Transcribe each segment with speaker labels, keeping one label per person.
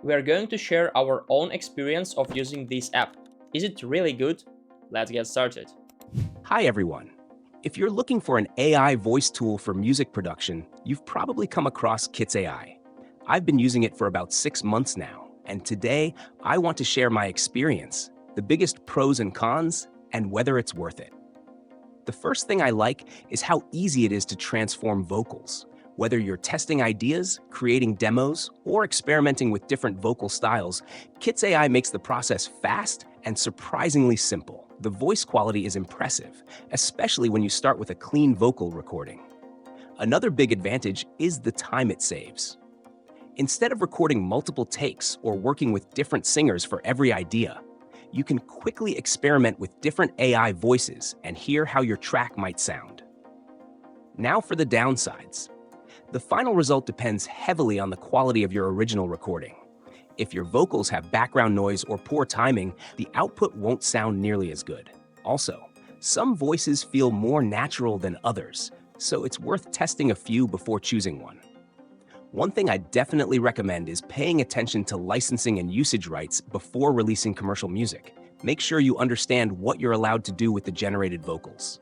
Speaker 1: We are going to share our own experience of using this app. Is it really good? Let's get started.
Speaker 2: Hi, everyone. If you're looking for an AI voice tool for music production, you've probably come across Kits AI. I've been using it for about 6 months now, and today I want to share my experience, the biggest pros and cons, and whether it's worth it. The first thing I like is how easy it is to transform vocals. Whether you're testing ideas, creating demos, or experimenting with different vocal styles, Kits AI makes the process fast and surprisingly simple. The voice quality is impressive, especially when you start with a clean vocal recording. Another big advantage is the time it saves. Instead of recording multiple takes or working with different singers for every idea, you can quickly experiment with different AI voices and hear how your track might sound. Now for the downsides. The final result depends heavily on the quality of your original recording. If your vocals have background noise or poor timing, the output won't sound nearly as good. Also, some voices feel more natural than others, so it's worth testing a few before choosing one. One thing I definitely recommend is paying attention to licensing and usage rights before releasing commercial music. Make sure you understand what you're allowed to do with the generated vocals.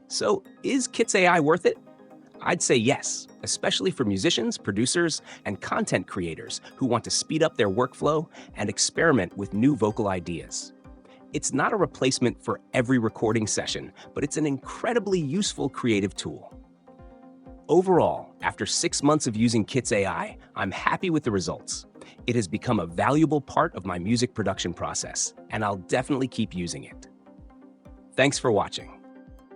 Speaker 2: So, is Kits AI worth it? I'd say yes, especially for musicians, producers, and content creators who want to speed up their workflow and experiment with new vocal ideas. It's not a replacement for every recording session, but it's an incredibly useful creative tool. Overall, after 6 months of using Kits AI, I'm happy with the results. It has become a valuable part of my music production process, and I'll definitely keep using it. Thanks for watching.